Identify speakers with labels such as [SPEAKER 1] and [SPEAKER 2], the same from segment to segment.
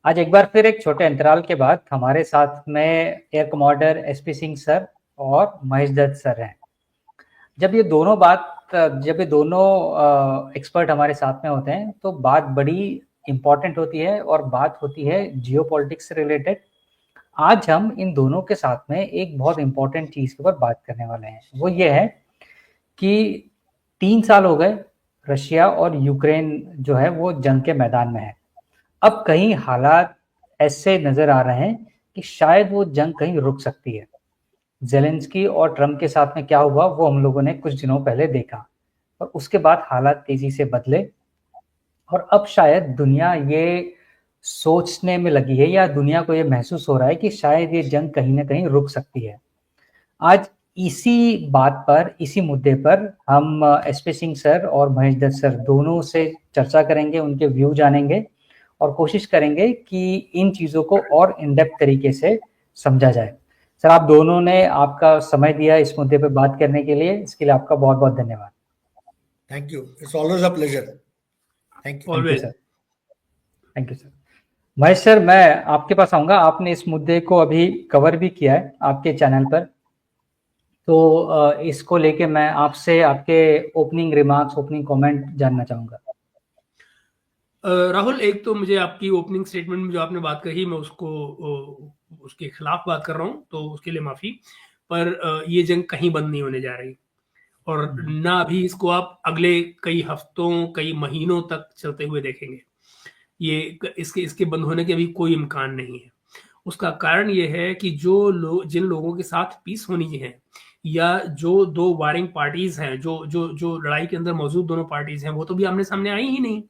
[SPEAKER 1] आज एक बार फिर एक छोटे अंतराल के बाद हमारे साथ में air commander SP Singh sir और महेश दत्त सर हैं। जब ये दोनों एक्सपर्ट हमारे साथ में होते हैं तो बात बड़ी इम्पोर्टेंट होती है और बात होती है जियोपॉलिटिक्स से रिलेटेड। आज हम इन दोनों के साथ में एक बहुत इम्पोर्टेंट चीज़ के ऊपर बात करने वाले हैं। वो ये है कि 3 साल हो गए रशिया और यूक्रेन जो है वो जंग के मैदान में है। अब कहीं हालात ऐसे नज़र आ रहे हैं कि शायद वो जंग कहीं रुक सकती है। ज़ेलेंस्की और ट्रम्प के साथ में क्या हुआ वो हम लोगों ने कुछ दिनों पहले देखा और उसके बाद हालात तेज़ी से बदले और अब शायद दुनिया ये सोचने में लगी है या दुनिया को ये महसूस हो रहा है कि शायद ये जंग कहीं न कहीं रुक सकती है। आज इसी बात पर, इसी मुद्दे पर हम एसपी सिंह सर और महेश दत्त सर दोनों से चर्चा करेंगे, उनके व्यू जानेंगे और कोशिश करेंगे कि इन चीज़ों को और इन डेप्थ तरीके से समझा जाए। सर, आप दोनों ने आपका समय दिया इस मुद्दे पे बात करने के लिए, इसके लिए आपका बहुत-बहुत धन्यवाद।
[SPEAKER 2] Thank you. It's always a pleasure. Thank you.
[SPEAKER 1] Thank you sir. Thank you sir. Mahesh sir, मैं आपके पास आऊँगा। आपने इस मुद्दे को अभी कवर भी किया है आपके चैनल पर। तो इसको लेके मैं आपसे आपके ओपनिंग रिमार्क्स, ओपनिंग कमेंट जानना चाहूँगा।
[SPEAKER 3] राहुल, एक तो मुझे आपकी ओपनिंग स्टेटमेंट में जो आपने बात कही मैं उसके खिलाफ बात कर रहा हूँ, तो उसके लिए माफी। पर ये जंग कहीं बंद नहीं होने जा रही और ना अभी इसको आप अगले कई हफ्तों, कई महीनों तक चलते हुए देखेंगे। ये इसके बंद होने के अभी कोई इम्कान नहीं है। उसका कारण ये है कि जिन लोगों के साथ पीस होनी है या जो दो वारिंग पार्टीज हैं, जो लड़ाई के अंदर मौजूद दोनों पार्टीज हैं, वो तो भी आमने सामने आई ही नहीं।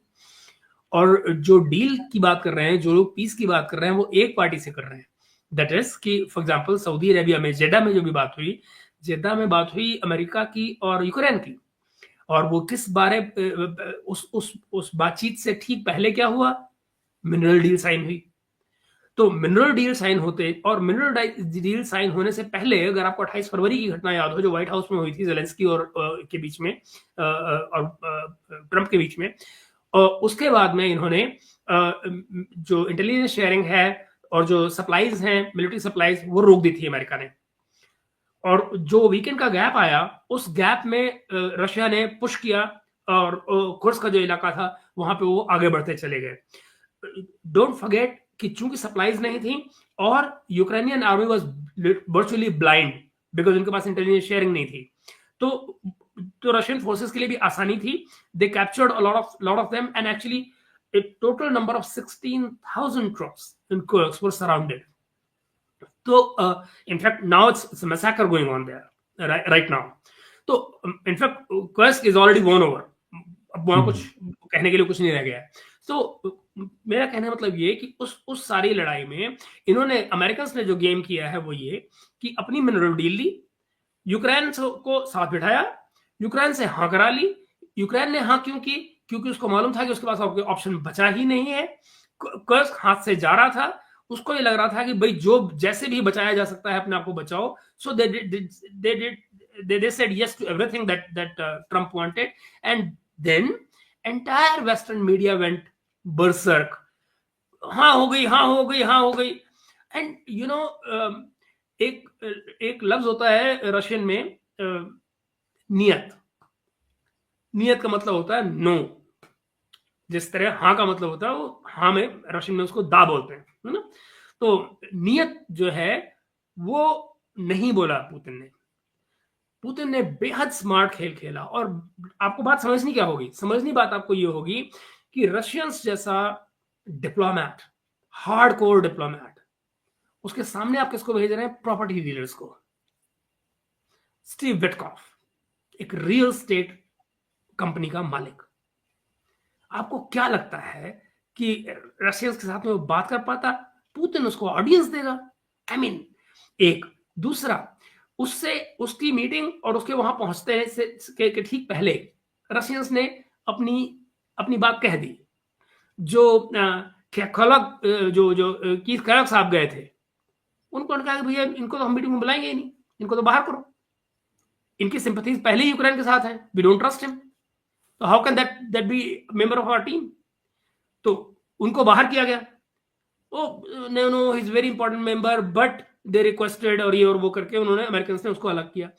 [SPEAKER 3] और जो डील की बात कर रहे हैं, जो लोग पीस की बात कर रहे हैं, वो एक पार्टी से कर रहे हैं। दैट इज कि फॉर एग्जांपल सऊदी अरेबिया में जेडा में जो भी बात हुई, जेडा में बात हुई अमेरिका की और यूक्रेन की। और वो किस बारे उस बातचीत से ठीक पहले क्या हुआ? मिनरल डील साइन हुई। तो मिनरल डील साइन होते और मिनरल डील साइन होने से पहले, अगर आपको 28 फरवरी की घटना याद हो जो व्हाइट हाउस में हुई थी ज़ेलेंस्की और के बीच में और ट्रंप के बीच में, उसके बाद में इन्होंने जो इंटेलिजेंस शेयरिंग है और जो सप्लाईज हैं, मिलिट्री सप्लाईज, वो रोक दी थी अमेरिका ने। और जो वीकेंड का गैप आया, उस गैप में रशिया ने पुश किया और कुर्स्क का जो इलाका था वहां पे वो आगे बढ़ते चले गए। डोंट फॉरगेट कि चूंकि सप्लाईज नहीं थी और Ukrainian army was virtually blind because उनके पास इंटेलिजेंस शेयरिंग नहीं थी, तो रशियन फोर्सेस के लिए भी आसानी थी। दे captured a lot of them and actually a total number of 16,000 troops in Kursk were surrounded. So, in fact, now it's a massacre going on there right now. So, in fact, Kursk is already won over. अब वहां कुछ कहने के लिए कुछ नहीं रह गया है। तो मेरा कहने का मतलब ये कि उस सारी लड़ाई में इन्होंने, अमेरिकन ने जो गेम किया है वो ये कि अपनी मिनरल डील ली, यूक्रेन को साथ बिठाया, यूक्रेन से हाँ करा ली। यूक्रेन ने हाँ क्यों की? क्योंकि उसको मालूम था कि उसके पास ऑप्शन बचा ही नहीं है। कर्स्क हाथ से जा रहा था, उसको ये लग रहा था कि भाई जो जैसे भी बचाया जा सकता है अपने आप को बचाओ। सो they said yes to everything that Trump wanted, and then entire Western media went berserk. हाँ हो गई, हाँ हो गई, हाँ हो गई। एंड यू नो, एक लफ्ज होता है रशियन में, नियत। नियत का मतलब होता है नो। जिस तरह हाँ का मतलब होता है, वो हाँ में रशियन में उसको दा बोलते हैं, है ना। तो नियत जो है वो नहीं बोला पुतिन ने। पुतिन ने बेहद स्मार्ट खेल खेला। और आपको बात समझनी क्या होगी? समझनी बात आपको ये होगी कि रशियंस जैसा डिप्लोमैट, हार्डकोर डिप्लोमैट, उसके सामने आप किसको भेज रहे हैं? प्रॉपर्टी डीलर्स को। स्टीव विटकॉफ, एक रियल स्टेट कंपनी का मालिक। आपको क्या लगता है कि रशियंस के साथ में वो बात कर पाता? पुतिन उसको ऑडियंस देगा? आई मीन, एक दूसरा, उससे उसकी मीटिंग और उसके वहां पहुंचते के ठीक पहले रशियंस ने अपनी बात कह दी। जो खलक जो कीथ खलक साहब गए थे, उनको कहा कि भैया इनको तो हम मीटिंग में बुलाएंगे ही नहीं, इनको तो बाहर करो। इनकी सिंपैथीज पहले ही यूक्रेन के साथ है, वी डोंट ट्रस्ट हिम, तो how can that be member of our team? तो उनको बाहर किया गया। No he is very important member but they requested, और ये और वो करके उन्होंने अमेरिकन ने उसको अलग किया।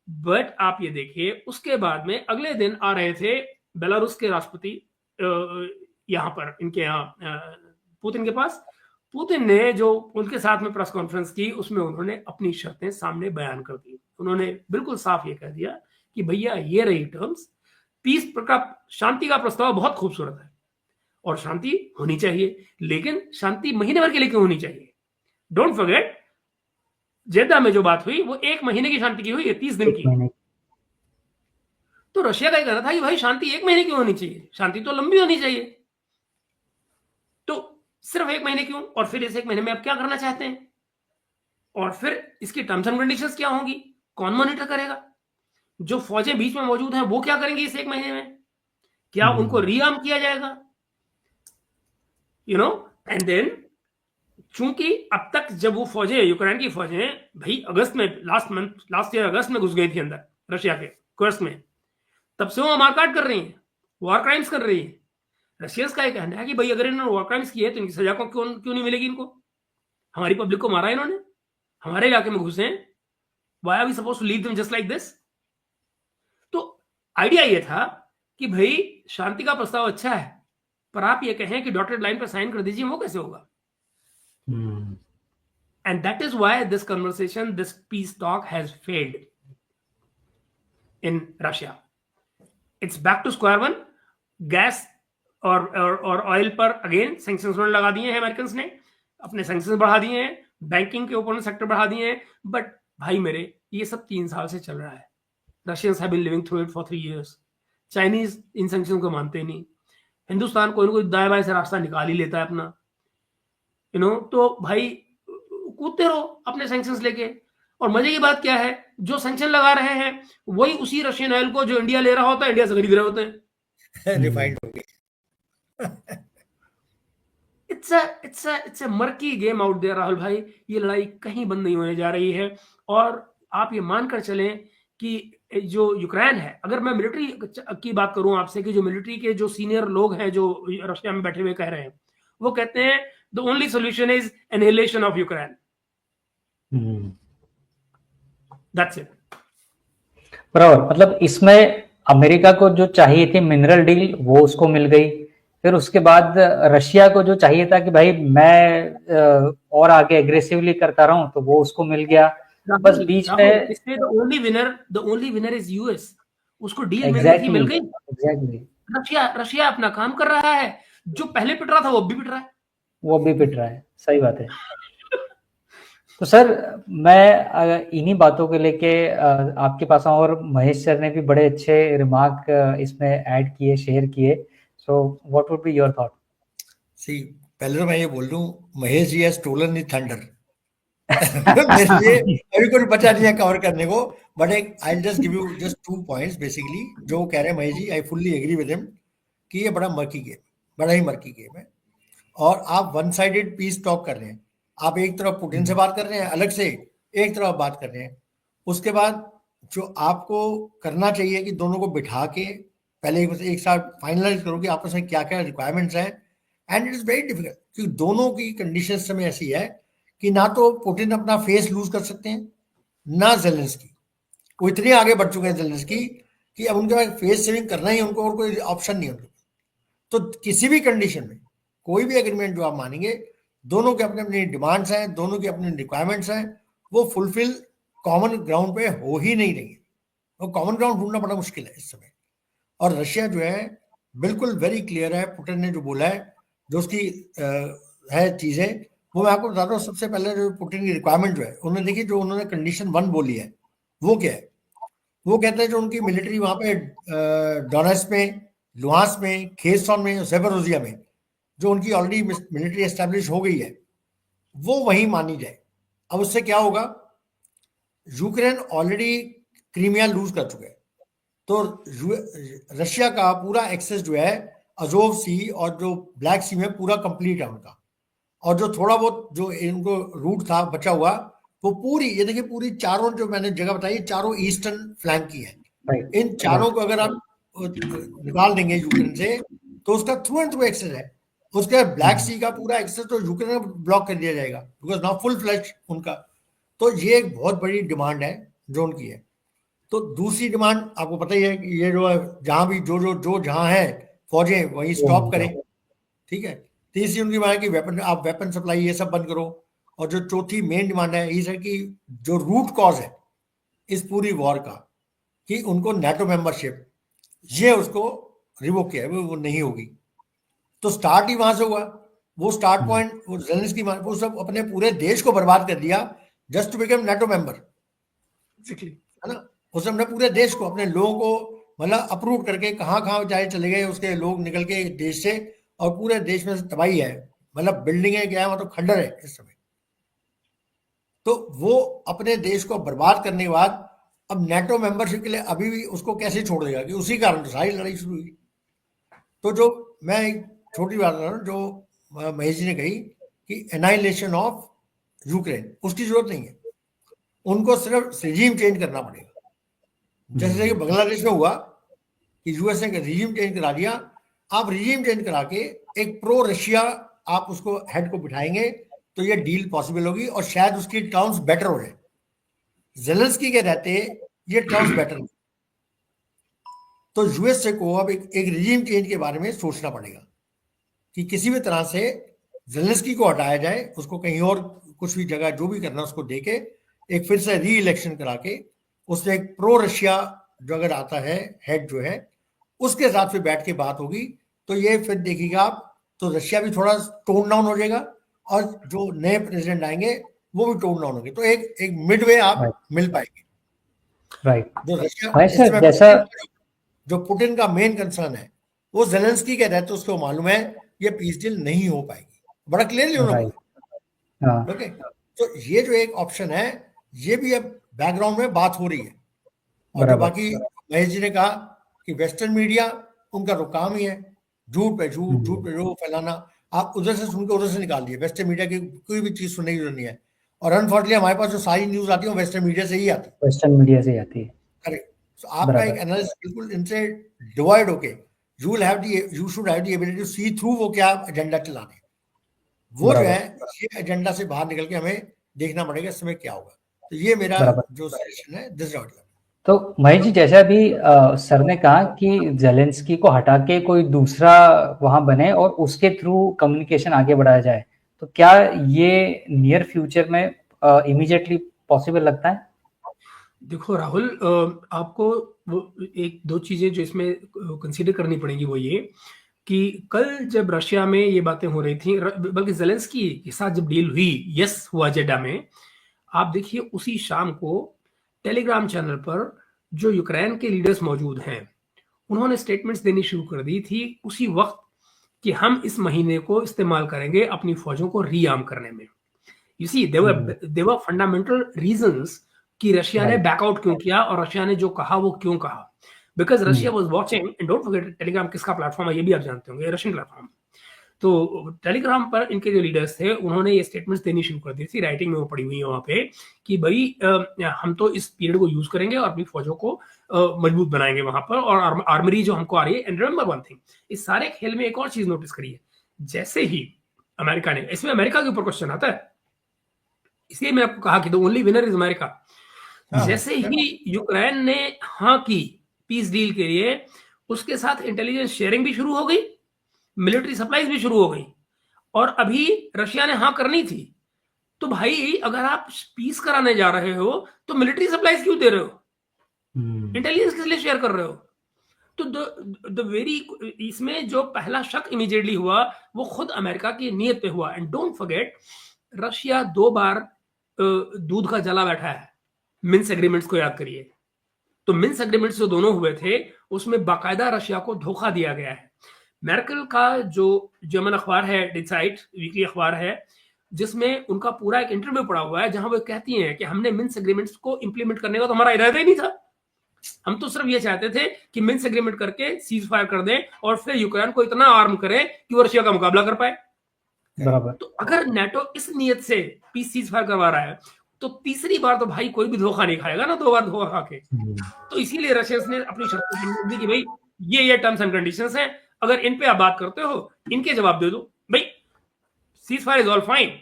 [SPEAKER 3] बट आप ये देखिए उसके बाद में अगले दिन आ रहे थे बेलारूस के राष्ट्रपति यहाँ पर, इनके यहाँ पुतिन के पास। पुतिन ने जो उनके साथ में प्रेस कॉन्फ्रेंस की उसमें उन्होंने अपनी शर्तें सामने बयान कर दी। उन्होंने बिल्कुल साफ ये कह दिया कि भैया ये रही टर्म्स, पीस का, शांति का प्रस्ताव बहुत खूबसूरत है और शांति होनी चाहिए, लेकिन शांति महीने भर के लिए क्यों होनी चाहिए? डोंट फॉरगेट जेद्दा में जो बात हुई वो 1 महीने की शांति की हुई है, 30 दिन की। तो रशिया का ये कहना था कि भाई शांति 1 महीने क्यों होनी चाहिए, शांति तो लंबी होनी चाहिए। तो सिर्फ 1 महीने क्यों, और फिर इस 1 महीने में आप क्या करना चाहते हैं, और फिर इसकी टर्म्स एंड कंडीशंस क्या होंगी, कौन मॉनिटर करेगा, जो फौजें बीच में मौजूद हैं वो क्या करेंगी इस 1 महीने में, क्या उनको रीआर्म किया जाएगा, यू नो। एंड देन चूंकि अब तक जब वो फौजें, यूक्रेन की फौजें भाई अगस्त में, लास्ट ईयर अगस्त में घुस गई थी अंदर रशिया के कुर्स्क में, तब से वो मारकाट कर रही हैं, वॉर क्राइम्स कर रही है। रशियंस का ये कहना है कि भाई अगर इन्होंने वॉर क्राइम्स किए तो इनकी सजा को क्यों नहीं मिलेगी इनको, हमारी पब्लिक को मारा इन्होंने, हमारे इलाके में घुसे हैं, why are we supposed to leave them just like this. तो आइडिया ये था कि भाई शांति का प्रस्ताव अच्छा है, पर आप ये कहें कि डॉटेड लाइन पर साइन कर दीजिए, वो कैसे होगा? And that is why this conversation, this peace talk has failed in Russia. It's back to square one. Gas और ऑयल पर अगेन सैंक्शंस उन्होंने लगा दिए हैं, अमेरिकन ने अपने सैंक्शंस बढ़ा दिए हैं, बैंकिंग के ऊपर सेक्टर बढ़ा दिए हैं। बट भाई मेरे, ये सब 3 साल से चल रहा है। Russians have been living through it for 3 years. Chinese इन सैंक्शंस को मानते नहीं, हिंदुस्तान कोई ना कोई दाएं बाएं से रास्ता निकाल ही लेता है अपना, यू नो। तो भाई कूदते रहो अपने सैंक्शंस लेके। और मजे की बात क्या है, जो सैंक्शन लगा रहे हैं वही उसी रशियन ऑयल को जो इंडिया ले रहा होता है, इंडिया से खरीद रहे होते हैं,
[SPEAKER 2] रिफाइंड हो गई।
[SPEAKER 3] It's a murky game out there Rahul भाई। ये लड़ाई कहीं बंद नहीं होने जा रही है। और आप ये मानकर चलें कि जो यूक्रेन है, अगर मैं मिलिट्री की बात करूं आपसे, कि जो मिलिट्री के जो सीनियर लोग हैं जो रशिया में बैठे हुए कह रहे हैं, वो कहते हैं the only solution is annihilation of Ukraine. That's it.
[SPEAKER 1] बराबर। मतलब इसमें अमेरिका को जो चाहिए थी मिनरल डील, वो उसको मिल गई। फिर उसके बाद रशिया को जो चाहिए था कि भाई मैं और आगे एग्रेसिवली करता रहूं, तो वो उसको मिल गया। बस बीच में
[SPEAKER 3] इसमें the only winner is US. उसको डील मिल गई।
[SPEAKER 1] एग्जैक्टली।
[SPEAKER 3] रशिया अपना काम कर रहा है, जो पहले पिट रहा था वो भी पिट रहा है। सही बात है। तो सर मैं इन्हीं बातों को लेके आपके पास आऊं, और महेश सर ने भी बड़े अच्छे रिमार्क इसमें ऐड किए, शेयर किए। So what would be your thought?
[SPEAKER 2] See, पहले तो मैं ये बोल दूं, Mahesh ji has stolen the thunder. मेरे लिए अभी कोई बचा नहीं है कवर करने को, but I will just give you just 2 points basically जो कह रहे हैं Mahesh ji. I fully agree with him कि ये बड़ा ही मर्की गेम है। और आप वन साइडेड पीस टॉक कर रहे हैं, आप एक तरफ पुतिन से बात कर रहे हैं अलग से, एक तरफ बात कर रहे हैं। उसके बाद जो आपको करना चाहिए कि दोनों को बिठा के पहले एक साथ फाइनलाइज करो कि आपस में क्या क्या रिक्वायरमेंट्स हैं। And it is very difficult क्योंकि दोनों की कंडीशंस समय ऐसी है कि ना तो पुतिन अपना फेस लूज कर सकते हैं, ना जेलेंस्की। वो इतने आगे बढ़ चुके हैं जेलेंस्की कि अब उनके पास फेस सेविंग करना ही उनको, और कोई ऑप्शन नहीं है उनके। तो किसी भी कंडीशन में कोई भी एग्रीमेंट जो आप मानेंगे, दोनों के अपने अपनी डिमांड्स हैं, दोनों की अपनी रिक्वायरमेंट्स हैं, वो फुलफिल कॉमन ग्राउंड पे हो ही नहीं रही है। वो कॉमन ग्राउंड ढूंढना बड़ा मुश्किल है इस समय। और रशिया जो है बिल्कुल वेरी क्लियर है, पुतिन ने जो बोला है, जो उसकी है चीजें, वो मैं आपको बताता हूँ। सबसे पहले जो पुतिन की रिक्वायरमेंट जो है, उन्होंने देखी, जो उन्होंने कंडीशन 1 बोली है वो क्या है। वो कहते हैं जो उनकी मिलिट्री वहां पे डोनेट्स्क में, लुहांस्क में, खेरसॉन में, ज़ेपोरिज़िया में जो उनकी ऑलरेडी मिलिट्री एस्टेब्लिश हो गई है, वो वहीं मानी जाए। अब उससे क्या होगा, यूक्रेन ऑलरेडी क्रीमिया लूज कर चुके हैं, तो रशिया का पूरा एक्सेस जो है अजोव सी और जो ब्लैक सी में पूरा कंप्लीट है उनका। और जो थोड़ा बहुत जो इनको रूट था बचा हुआ, वो पूरी, ये देखिए पूरी चारों जो मैंने जगह बताई, चारों ईस्टर्न फ्लैंक की है। इन चारों को अगर आप निकाल देंगे यूक्रेन से, तो उसका थ्रू एंड थ्रू एक्सेस है। उसके बाद ब्लैक सी का पूरा एक्सेस तो यूक्रेन में ब्लॉक कर दिया जाएगा, बिकॉज नाउ फुल फ्लैश उनका। तो ये एक बहुत बड़ी डिमांड है जो उनकी है। तो दूसरी डिमांड आपको पता ही है कि ये जो है जहां भी जो जहां है फौजें वहीं स्टॉप करें, ठीक है। तीसरी उनकी मांग है कि वेपन, आप वेपन सप्लाई ये सब बंद करो। और जो चौथी मेन डिमांड है ये सर कि जो रूट कॉज है इस पूरी वॉर का, कि उनको नेटो मेंबरशिप, ये उसको रिवोक किया है, वो नहीं होगी। तो स्टार्ट ही वहां से हुआ। वो स्टार्ट पॉइंट, वो ज़ेलेंस्की वो सब अपने पूरे देश को बर्बाद कर दिया just to become NATO member, है ना। उसने अपने पूरे देश को, अपने लोगों को मतलब अप्रूव करके कहाँ कहाँ चाहे चले गए उसके लोग निकल के देश से, और पूरे देश में तबाही है, मतलब बिल्डिंगें क्या है, मतलब खंडर है इस समय। तो वो अपने देश को बर्बाद करने के बाद अब नेटो मेंबरशिप के लिए अभी भी उसको कैसे छोड़ देगा, कि उसी कारण तो सारी लड़ाई शुरू हुई। तो जो मैं एक छोटी बात कर रहा हूँ, जो महेश जी ने कही कि एनाइलेशन ऑफ यूक्रेन, उसकी जरूरत नहीं है। उनको सिर्फ रिजीम चेंज करना पड़ेगा। जैसे कि बांग्लादेश में हुआ कि यूएस ने रिजीम चेंज करा दिया। आप रिजीम चेंज करा के एक प्रो रशिया आप उसको हेड को बिठाएंगे तो ये डील पॉसिबल होगी, और शायद उसकी टर्म्स बेटर हो जाए। ज़ेलेंस्की के रहते ये टर्म्स बेटर नहीं। तो यूएस को अब एक रिजीम चेंज के बारे में सोचना पड़ेगा कि किसी भी तरह से ज़ेलेंस्की को हटाया जाए, उसको कहीं और कुछ भी जगह जो भी करना उसको देके एक फिर से री इलेक्शन करा के उससे एक प्रो रशिया जो अगर आता है हेड जो है उसके साथ फिर बैठ के बात होगी। तो ये फिर देखिएगा आप, तो रशिया भी थोड़ा टोन डाउन हो जाएगा और जो नए प्रेसिडेंट आएंगे वो भी टोन डाउन होंगे। तो एक मिडवे आप मिल पाएंगे।
[SPEAKER 1] राइट।
[SPEAKER 2] जो रशिया
[SPEAKER 1] जैसा
[SPEAKER 2] जो पुतिन का मेन कंसर्न है वो ज़ेलेंस्की के रहते उसको मालूम है ये पीस डील नहीं हो पाएगी, बड़ा क्लियरली उन्होंने बोला। ओके, तो ये जो एक ऑप्शन है ये भी अब बैकग्राउंड में बात हो रही है। और जो बाकी महेश जी ने कहा कि वेस्टर्न मीडिया उनका तो काम ही है झूठ पे झूठ फैलाना। आप उधर से सुन के उधर से निकाल दिए। वेस्टर्न मीडिया की कोई भी चीज सुनने की जरूरत नहीं है। और अनफॉर्चुनेटली हमारे पास जो सारी न्यूज आती है वेस्टर्न मीडिया से ही आती है।
[SPEAKER 1] वेस्टर्न मीडिया से आती है,
[SPEAKER 2] करेक्ट। तो आपका एक एनालिसिस बिल्कुल इनसे डिवाइड होके you should have the ability to see through वो क्या एजेंडा चला रहे हैं। वो जो है ये एजेंडा से बाहर निकल के हमें देखना पड़ेगा इस समय क्या होगा। तो ये मेरा जो सजेशन है दिस राउट।
[SPEAKER 1] तो महेश जी, जैसा अभी सर ने कहा कि ज़ेलेंस्की को हटा के कोई दूसरा वहां बने और उसके थ्रू कम्युनिकेशन आगे बढ़ाया जाए, तो क्या ये नियर फ्यूचर में इमीडिएटली पॉसिबल लगता है?
[SPEAKER 3] देखो राहुल, आपको वो एक दो चीजें जो इसमें कंसीडर करनी पड़ेंगी वो ये कि कल जब रशिया में ये बातें हो रही थी, बल्कि ज़ेलेंस्की के साथ जब डील हुई, यस हुआ जेडा में, आप देखिए उसी शाम को टेलीग्राम चैनल पर जो यूक्रेन के लीडर्स मौजूद हैं उन्होंने स्टेटमेंट्स देनी शुरू कर दी थी उसी वक्त कि हम इस महीने को इस्तेमाल करेंगे अपनी फौजों को रीआर्म करने में। You see their fundamental reasons कि रशिया ने बैकआउट क्यों किया और रशिया ने जो कहा वो क्यों कहा। Because Russia was watching, and don't forget Telegram किसका प्लेटफॉर्म है ये भी आप जानते होंगे, रशियन प्लेटफॉर्म। तो टेलीग्राम पर इनके जो लीडर्स थे उन्होंने ये स्टेटमेंट्स देनी शुरू कर दी थी, राइटिंग में वो पड़ी हुई है वहां पे कि भाई हम तो इस पीरियड को यूज करेंगे और अपनी फौजों को मजबूत बनाएंगे वहां पर, और आर्मरी जो हमको आ रही है। एंड रिमेंबर वन थिंग, इस सारे खेल में एक और चीज नोटिस करिए, जैसे ही अमेरिका ने, इसमें अमेरिका के ऊपर क्वेश्चन आता है, इसलिए मैं आपको कहा कि the only winner is America. जैसे ही यूक्रेन ने हाँ की पीस डील के लिए, उसके साथ इंटेलिजेंस शेयरिंग भी शुरू हो गई, मिलिट्री सप्लाईज भी शुरू हो गई, और अभी रशिया ने हाँ करनी थी। तो भाई अगर आप पीस कराने जा रहे हो तो मिलिट्री सप्लाईज क्यों दे रहे हो, इंटेलिजेंस किस लिए शेयर कर रहे हो? तो द वेरी इसमें जो पहला शक इमीडिएटली हुआ वो खुद अमेरिका की नीयत पे हुआ। एंड डोंट फॉरगेट, रशिया 2 बार दूध का जला बैठा है। मिन्स एग्रीमेंट्स को याद करिए, तो मिन्स एग्रीमेंट्स जो दोनों हुए थे उसमें बाकायदा रशिया को धोखा दिया गया है। मेर्केल का जो जर्मन अखबार है, डिसाइट वीकली अखबार है, जिसमें उनका पूरा एक इंटरव्यू पड़ा हुआ है जहां वो कहती हैं कि हमने मिन्स एग्रीमेंट्स को इंप्लीमेंट करने का तो हमारा इरादा ही नहीं था। हम तो सिर्फ ये चाहते थे कि मिन्स एग्रीमेंट करके सीज फायर कर दें और फिर यूक्रेन को इतना आर्म करें कि वो रशिया का मुकाबला कर पाए। बराबर। तो अगर नेटो इस नियत से पीस सीज फायर करवा रहा है तो तीसरी बार तो भाई कोई भी धोखा नहीं खाएगा ना, 2 बार धोखा खा के। तो इसीलिए रशिया ने अपनी शर्तें दी कि भाई ये टर्म्स एंड कंडीशंस हैं, अगर इन पे आप बात करते हो इनके जवाब दे दो। ceasefire is all fine,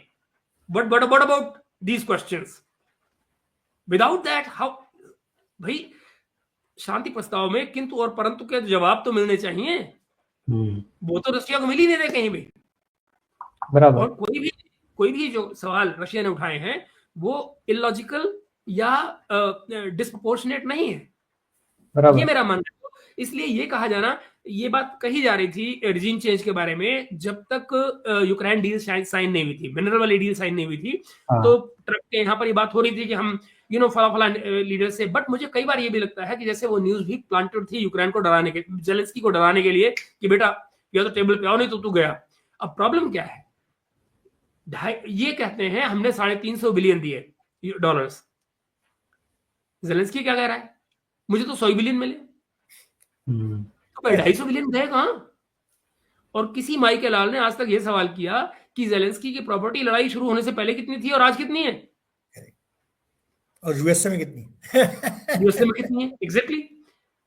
[SPEAKER 3] but what about these questions? Without that, how? भाई शांति प्रस्ताव में किंतु और परंतु के जवाब तो मिलने चाहिए। वो तो रशिया को मिल ही नहीं रहे कहीं भी।
[SPEAKER 1] बराबर।
[SPEAKER 3] और कोई भी जो सवाल रशिया ने उठाए हैं वो इलॉजिकल या डिस्प्रोपोर्शनेट नहीं है।
[SPEAKER 1] बराबर।
[SPEAKER 3] ये मेरा मानना है। इसलिए ये कहा जाना, ये बात कही जा रही थी रिजीम चेंज के बारे में, जब तक यूक्रेन डील साइन नहीं हुई थी, मिनरल वाली डील साइन नहीं हुई थी, तो ट्रम्प के यहाँ पर ये बात हो रही थी कि हम फला लीडर से। बट मुझे कई बार ये भी लगता है कि जैसे वो न्यूज भी प्लांटेड थी यूक्रेन को डराने के, जेलेंस्की को डराने के लिए कि बेटा या तो टेबल पे आओ नहीं तो तू गया। अब प्रॉब्लम क्या है, ये कहते हैं हमने $350 बिलियन दिए डॉलर्स। जेलेंस्की क्या कह रहा है, मुझे तो 100 बिलियन मिले। तो 250 बिलियन गए कहां? और किसी माई के लाल ने आज तक यह सवाल किया कि जेलेंस्की की प्रॉपर्टी लड़ाई शुरू होने से पहले कितनी थी और आज कितनी है,
[SPEAKER 2] और यूएसए में कितनी
[SPEAKER 3] यूएसए में कितनी है। एग्जैक्टली।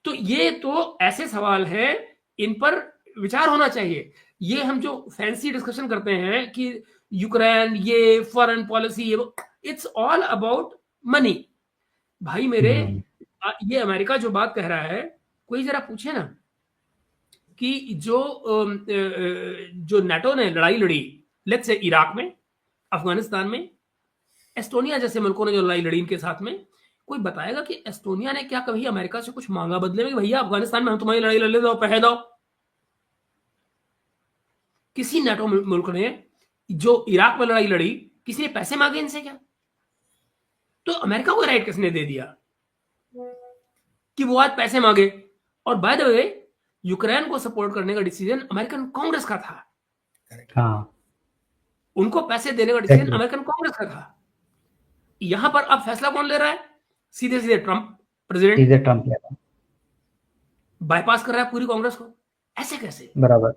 [SPEAKER 3] तो ये तो ऐसे सवाल है, इन पर विचार होना चाहिए। ये हम जो फैंसी डिस्कशन करते हैं कि यूक्रेन ये फॉरेन पॉलिसी, ये इट्स ऑल अबाउट मनी। भाई मेरे, ये अमेरिका जो बात कह रहा है, कोई जरा पूछे ना कि जो नाटो ने लड़ाई लड़ी लेट्स से इराक में, अफगानिस्तान में, एस्टोनिया जैसे मुल्कों ने जो लड़ाई लड़ी इनके साथ में, कोई बताएगा कि एस्टोनिया ने क्या कभी अमेरिका से कुछ मांगा बदले में कि भैया अफगानिस्तान में हम तुम्हारी लड़ाई लड़ दो, पह दो? किसी नाटो मुल्क ने जो इराक में लड़ाई लड़ी, किसी ने पैसे मांगे इनसे क्या? तो अमेरिका को राइट किसने दे दिया कि वो आज पैसे मांगे? और बाय द वे यूक्रेन को सपोर्ट करने का डिसीजन अमेरिकन कांग्रेस का था।
[SPEAKER 1] हाँ,
[SPEAKER 3] उनको पैसे देने का डिसीजन अमेरिकन कांग्रेस का था। यहां पर अब फैसला कौन ले रहा है? सीधे सीधे ट्रंप, प्रेसिडेंट
[SPEAKER 1] सीधे ट्रंप ले रहा है,
[SPEAKER 3] बाईपास कर रहा है पूरी कांग्रेस को। ऐसे कैसे?
[SPEAKER 1] बराबर।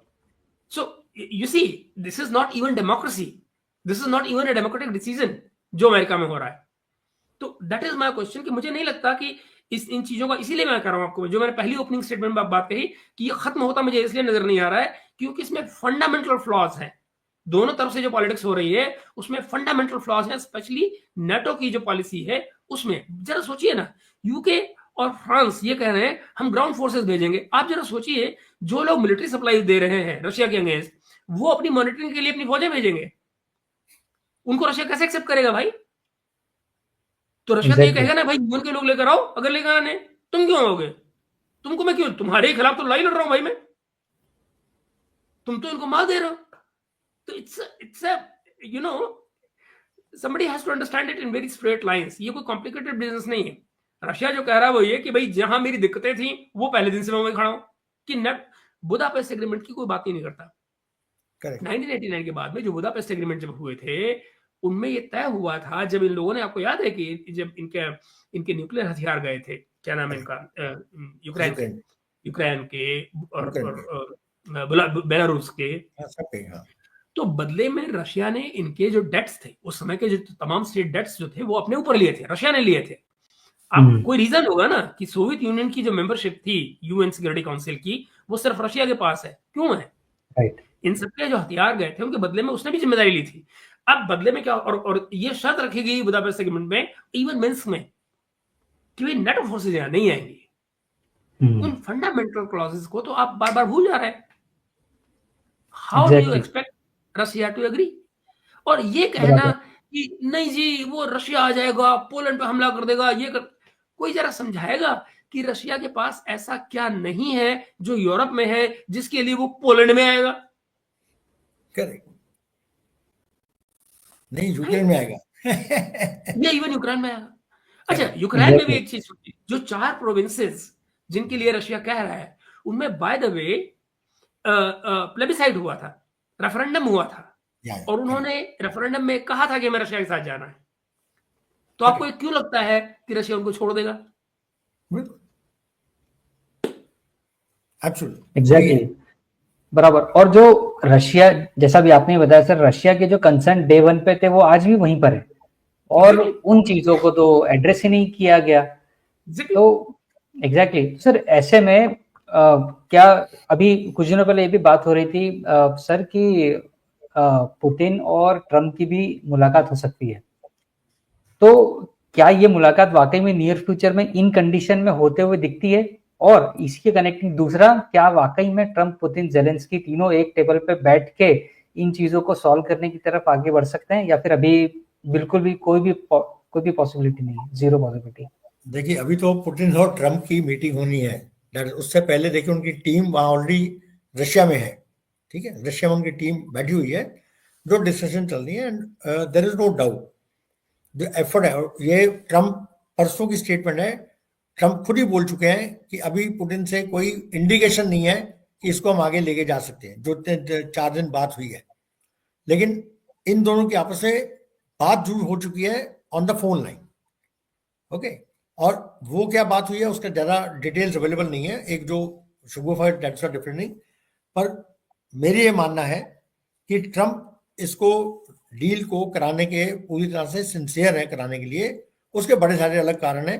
[SPEAKER 3] So you see, this is not even democracy, this is not even a democratic decision जो अमेरिका में हो रहा है। तो दैट इज माय क्वेश्चन कि मुझे नहीं लगता कि इन चीजों का, इसीलिए मैं कह रहा हूं आपको, जो मैंने पहली ओपनिंग स्टेटमेंट में बात कही कि ये खत्म होता मुझे इसलिए नजर नहीं आ रहा है क्योंकि इसमें फंडामेंटल फ्लॉज हैं। दोनों तरफ से जो पॉलिटिक्स हो रही है उसमें फंडामेंटल फ्लॉज हैं, स्पेशली नाटो की जो पॉलिसी है उसमें। जरा सोचिए ना, यूके और फ्रांस ये कह रहे हैं हम ग्राउंड फोर्सेस भेजेंगे। आप जरा सोचिए, जो लोग मिलिट्री सप्लाई दे रहे हैं रशिया के अगेंस्ट, वो अपनी मॉनिटरिंग के लिए अपनी फौजें भेजेंगे, उनको रशिया कैसे एक्सेप्ट करेगा भाई? तो रशिया तो ये कहेगा ना भाई यूएन के लोग लेकर आओ, अगर लेकर आने तुम क्यों आओगे, तुमको मैं क्यों, तुम्हारे खिलाफ तो लड़ाई लड़ रहा हूं भाई मैं, तुम तो इनको मार दे रहे हो। तो it's you know somebody has to understand it in very straight lines। ये कोई कॉम्प्लिकेटेड बिजनेस नहीं है। रशिया जो कह रहा है वो ये कि भाई जहां मेरी दिक्कतें थी वो पहले दिन से मैं वहीं खड़ा हूं, कि नेट बुदापेस्ट एग्रीमेंट की कोई बात ही नहीं करता। 1989 के बाद में जो बुदापेस्ट एग्रीमेंट जब हुए थे उनमें ये तय हुआ था, जब इन लोगों ने, आपको याद है कि जब इनके न्यूक्लियर हथियार गए थे, क्या नाम है इनका, यूक्रेन के और बेलारूस के, तो बदले में रशिया ने इनके जो डेट्स थे, उस समय के जो तमाम स्टेट डेट्स जो थे वो अपने ऊपर लिए थे, रशिया ने लिए थे। अब कोई रीजन होगा ना कि सोवियत यूनियन की जो मेंबरशिप थी यूएन सिक्योरिटी काउंसिल की, वो सिर्फ रशिया के पास है, क्यों है?
[SPEAKER 1] राइट।
[SPEAKER 3] इन सबके जो हथियार गए थे उनके बदले में उसने भी जिम्मेदारी ली थी। अब बदले में क्या, और ये शर्त रखी गई बुदापेस्ट एग्रीमेंट में, इवन मिन्स्क में, कि भाई नेटो फोर्सेज यहां नहीं आएंगी। उन फंडामेंटल क्लॉजेस को तो आप बार बार भूल जा रहे हैं। How do you expect Russia to agree? और ये कहना कि नहीं जी वो रशिया आ जाएगा, पोलैंड पे हमला कर देगा, ये कर, कोई जरा समझाएगा कि रशिया के पास ऐसा क्या नहीं है जो यूरोप में है जिसके लिए वो पोलैंड में आएगा?
[SPEAKER 2] करेक्ट, नहीं यूक्रेन में आएगा
[SPEAKER 3] या इवन यूक्रेन में आएगा। अच्छा, यूक्रेन में भी एक चीज, जो 4 प्रोविंसेस जिनके लिए रशिया कह रहा है, उनमें बाय द वे प्लेबिसाइड हुआ था, रेफरेंडम हुआ था, और उन्होंने रेफरेंडम में कहा था कि हमें रशिया के साथ जाना है। तो आपको क्यों लगता है कि रशिया उनको छोड़ देगा?
[SPEAKER 1] एग्जैक्टली, बराबर। और जो रशिया, जैसा भी आपने बताया सर, रशिया के जो कंसर्न डे 1 पे थे वो आज भी वहीं पर है, और उन चीजों को तो एड्रेस ही नहीं किया गया। तो एग्जैक्टली सर, ऐसे में क्या अभी कुछ दिनों पहले ये भी बात हो रही थी सर कि पुतिन और ट्रम्प की भी मुलाकात हो सकती है। तो क्या ये मुलाकात वाकई में नियर फ्यूचर में इन कंडीशन में होते हुए दिखती है? और इसके कनेक्टिंग दूसरा, क्या वाकई में ट्रम्प, पुतिन, जेलेंस्की तीनों एक टेबल पे बैठ के इन चीजों को सॉल्व करने की तरफ आगे बढ़ सकते हैं, या फिर अभी बिल्कुल भी कोई भी पॉसिबिलिटी नहीं है, जीरो पॉसिबिलिटी?
[SPEAKER 2] देखिए, अभी तो पुतिन और ट्रम्प की मीटिंग होनी है, उससे पहले देखिए उनकी टीम वहाँ ऑलरेडी रशिया में है, ठीक है, रशिया में उनकी टीम बैठी हुई है, जो डिस्कशन चल रही है, and there is no doubt जो एफर्ट है। और ये ट्रम्प परसों की स्टेटमेंट है, ट्रम्प खुद ही बोल चुके हैं कि अभी पुतिन से कोई इंडिकेशन नहीं है कि इसको हम आगे लेके जा सकते हैं, जो 4 दिन बात हुई है। लेकिन इन दोनों की आपस में बात जरूर हो चुकी है on the phone line, okay. और वो क्या बात हुई है उसका ज़्यादा डिटेल्स अवेलेबल नहीं है, एक जो शुगोफाइड दैट्स डिफरेंट नहीं, पर मेरी ये मानना है कि ट्रम्प इसको डील को कराने के पूरी तरह से सिंसियर है कराने के लिए, उसके बड़े सारे अलग कारण हैं,